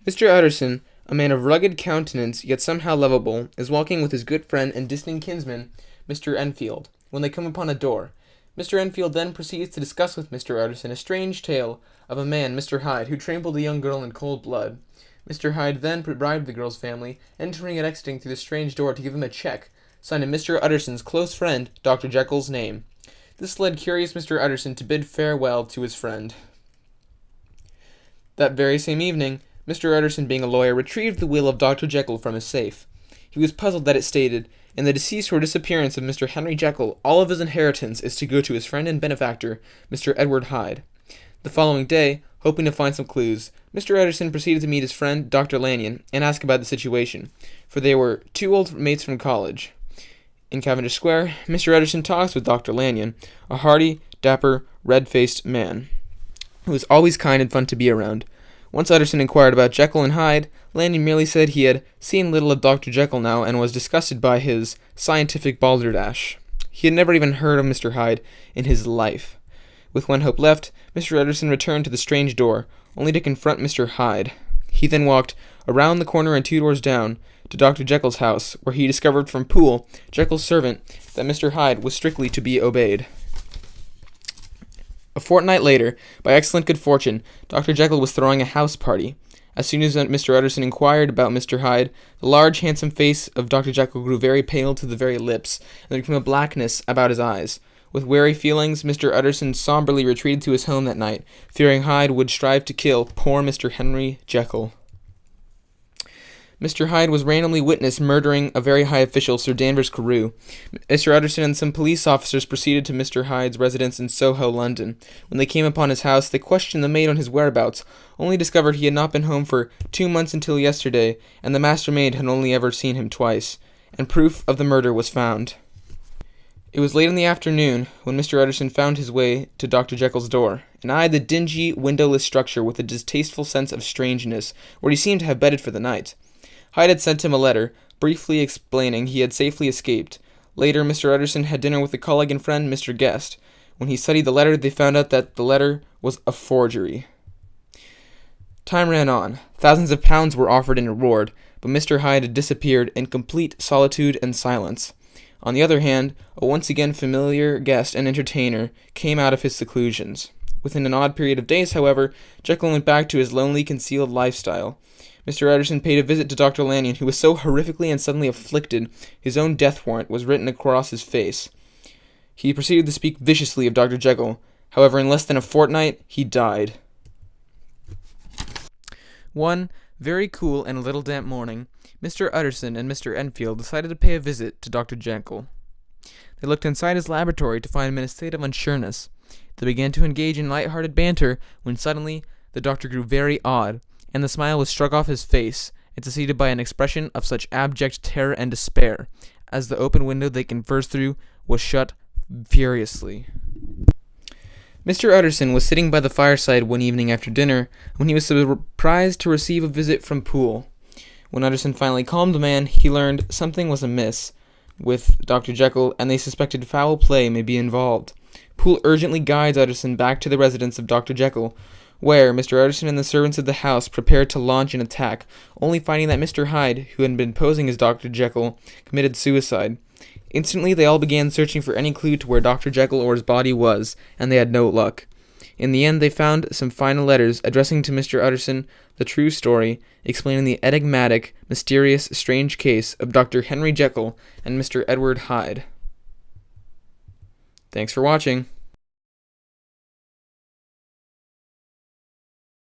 Mr. Utterson, a man of rugged countenance yet somehow lovable, is walking with his good friend and distant kinsman, Mr. Enfield, when they come upon a door. Mr. Enfield then proceeds to discuss with Mr. Utterson a strange tale of a man, Mr. Hyde, who trampled a young girl in cold blood. Mr. Hyde then bribed the girl's family, entering and exiting through the strange door to give him a check, signed in Mr. Utterson's close friend, Dr. Jekyll's name. This led curious Mr. Utterson to bid farewell to his friend. That very same evening, Mr. Utterson, being a lawyer, retrieved the will of Dr. Jekyll from his safe. He was puzzled that it stated, "In the decease or disappearance of Mr. Henry Jekyll, all of his inheritance is to go to his friend and benefactor, Mr. Edward Hyde." The following day, hoping to find some clues, Mr. Utterson proceeded to meet his friend, Dr. Lanyon, and ask about the situation, for they were two old mates from college. In Cavendish Square, Mr. Utterson talks with Dr. Lanyon, a hearty, dapper, red-faced man, who was always kind and fun to be around. Once Utterson inquired about Jekyll and Hyde, Lanyon merely said he had seen little of Dr. Jekyll now and was disgusted by his scientific balderdash. He had never even heard of Mr. Hyde in his life. With one hope left, Mr. Utterson returned to the strange door, only to confront Mr. Hyde. He then walked around the corner and 2 doors down to Dr. Jekyll's house, where he discovered from Poole, Jekyll's servant, that Mr. Hyde was strictly to be obeyed. A fortnight later, by excellent good fortune, Dr. Jekyll was throwing a house party. As soon as Mr. Utterson inquired about Mr. Hyde, the large, handsome face of Dr. Jekyll grew very pale to the very lips, and there became a blackness about his eyes. With wary feelings, Mr. Utterson somberly retreated to his home that night, fearing Hyde would strive to kill poor Mr. Henry Jekyll. Mr. Hyde was randomly witnessed murdering a very high official, Sir Danvers Carew. Mr. Utterson and some police officers proceeded to Mr. Hyde's residence in Soho, London. When they came upon his house, they questioned the maid on his whereabouts, only discovered he had not been home for 2 months until yesterday, and the master maid had only ever seen him twice, and proof of the murder was found. It was late in the afternoon when Mr. Utterson found his way to Dr. Jekyll's door, and eyed the dingy, windowless structure with a distasteful sense of strangeness, where he seemed to have bedded for the night. Hyde had sent him a letter, briefly explaining he had safely escaped. Later, Mr. Utterson had dinner with a colleague and friend, Mr. Guest. When he studied the letter, they found out that the letter was a forgery. Time ran on. Thousands of pounds were offered in reward, but Mr. Hyde had disappeared in complete solitude and silence. On the other hand, a once again familiar guest and entertainer came out of his seclusions. Within an odd period of days, however, Jekyll went back to his lonely, concealed lifestyle. Mr. Utterson paid a visit to Dr. Lanyon, who was so horrifically and suddenly afflicted, his own death warrant was written across his face. He proceeded to speak viciously of Dr. Jekyll. However, in less than a fortnight, he died. One very cool and a little damp morning, Mr. Utterson and Mr. Enfield decided to pay a visit to Dr. Jekyll. They looked inside his laboratory to find him in a state of unsureness. They began to engage in light-hearted banter when suddenly the doctor grew very odd, and the smile was struck off his face and succeeded by an expression of such abject terror and despair, as the open window they conversed through was shut furiously. Mr. Utterson was sitting by the fireside one evening after dinner when he was surprised to receive a visit from Poole. When Utterson finally calmed the man, he learned something was amiss with Dr. Jekyll, and they suspected foul play may be involved. Poole urgently guides Utterson back to the residence of Dr. Jekyll, where Mr. Utterson and the servants of the house prepared to launch an attack, only finding that Mr. Hyde, who had been posing as Dr. Jekyll, committed suicide. Instantly, they all began searching for any clue to where Dr. Jekyll or his body was, and they had no luck. In the end, they found some final letters addressing to Mr. Utterson the true story, explaining the enigmatic, mysterious, strange case of Dr. Henry Jekyll and Mr. Edward Hyde. Thanks for watching.